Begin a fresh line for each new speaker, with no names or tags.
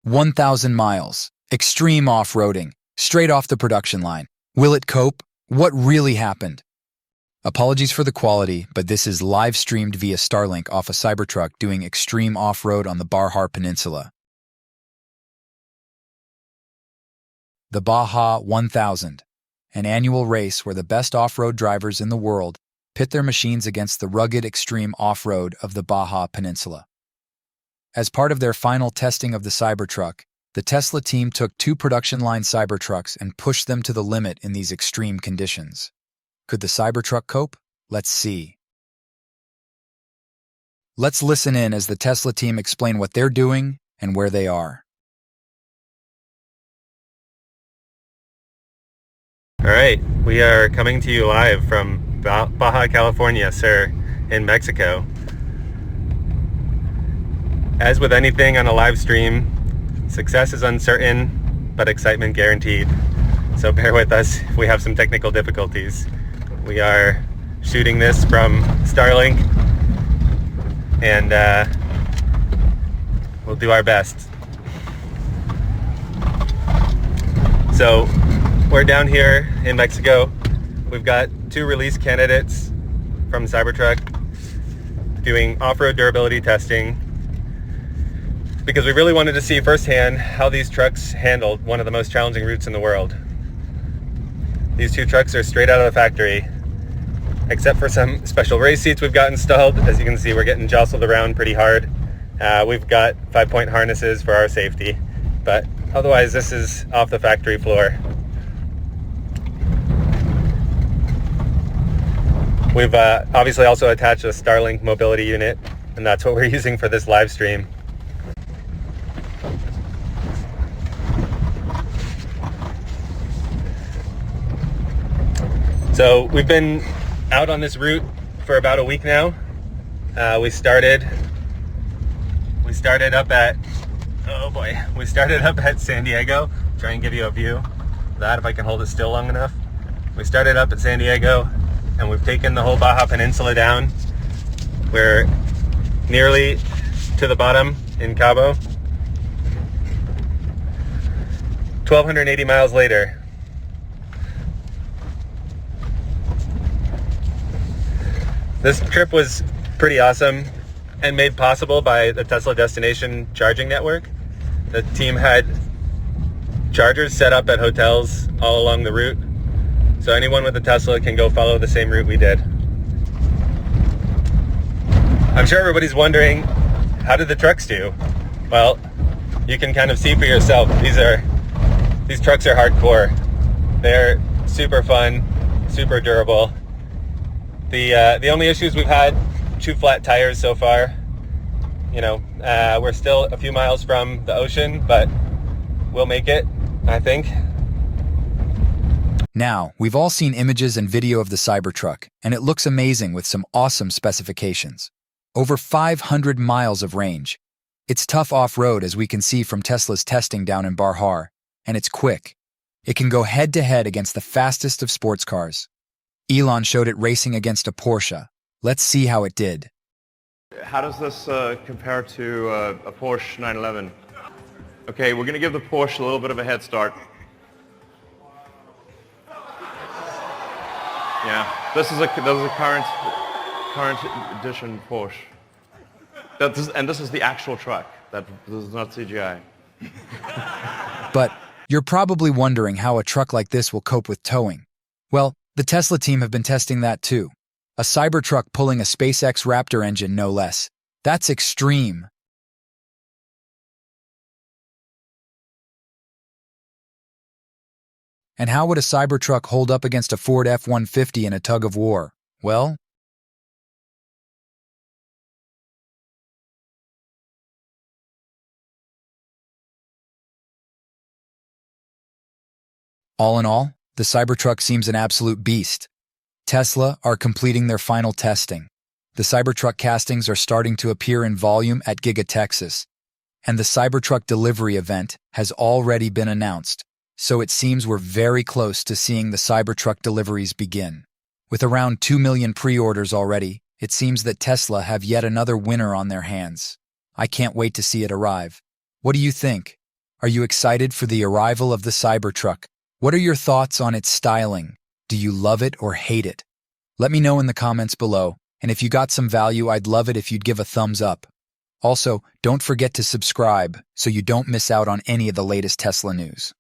1,000 miles. Extreme off-roading. Straight off the production line. Will it cope? What really happened? Apologies for the quality, but this is live streamed via Starlink off a Cybertruck doing extreme off-road on the Baja Peninsula. The Baja 1000, an annual race where the best off-road drivers in the world pit their machines against the rugged extreme off-road of the Baja Peninsula. As part of their final testing of the Cybertruck, the Tesla team took 2 production-line Cybertrucks and pushed them to the limit in these extreme conditions. Could the Cybertruck cope? Let's see. Let's listen in as the Tesla team explain what they're doing and where they are.
All right, we are coming to you live from Baja, California, sir, in Mexico. As with anything on a live stream, success is uncertain, but excitement guaranteed. So bear with us if we have some technical difficulties. We are shooting this from Starlink, and we'll do our best. So we're down here in Mexico. We've got 2 release candidates from Cybertruck doing off-road durability testing because we really wanted to see firsthand how these trucks handled one of the most challenging routes in the world. These 2 trucks are straight out of the factory, except for some special race seats we've got installed. As you can see, we're getting jostled around pretty hard. We've got 5-point harnesses for our safety, but otherwise this is off the factory floor. We've obviously also attached a Starlink mobility unit, and that's what we're using for this live stream. So we've been out on this route for about a week now. We started up at, we started up at San Diego. Try and give you a view of that if I can hold it still long enough. We started up at San Diego, and we've taken the whole Baja Peninsula down. We're nearly to the bottom in Cabo. 1,280 miles later. This trip was pretty awesome and made possible by the Tesla destination charging network. The team had chargers set up at hotels all along the route, so anyone with a Tesla can go follow the same route we did. I'm sure everybody's wondering, how did the trucks do? Well, you can kind of see for yourself. These trucks are hardcore. They're super fun, super durable. The only issues we've had, 2 flat tires so far. You know, we're still a few miles from the ocean, but we'll make it, I think.
Now, we've all seen images and video of the Cybertruck, and it looks amazing with some awesome specifications. Over 500 miles of range. It's tough off-road, as we can see from Tesla's testing down in Baja, and it's quick. It can go head-to-head against the fastest of sports cars. Elon showed it racing against a Porsche. Let's see how it did.
How does this compare to a Porsche 911? Okay, we're going to give the Porsche a little bit of a head start. Yeah, this is a current edition Porsche. And this is the actual truck. This is not CGI.
But you're probably wondering how a truck like this will cope with towing. Well, the Tesla team have been testing that too. A Cybertruck pulling a SpaceX Raptor engine, no less. That's extreme. And how would a Cybertruck hold up against a Ford F-150 in a tug of war? Well, all in all, the Cybertruck seems an absolute beast. Tesla are completing their final testing. The Cybertruck castings are starting to appear in volume at Giga Texas, and the Cybertruck delivery event has already been announced, so it seems we're very close to seeing the Cybertruck deliveries begin. With around 2 million pre-orders already, it seems that Tesla have yet another winner on their hands. I can't wait to see it arrive. What do you think? Are you excited for the arrival of the Cybertruck? What are your thoughts on its styling? Do you love it or hate it? Let me know in the comments below, and if you got some value, I'd love it if you'd give a thumbs up. Also, don't forget to subscribe so you don't miss out on any of the latest Tesla news.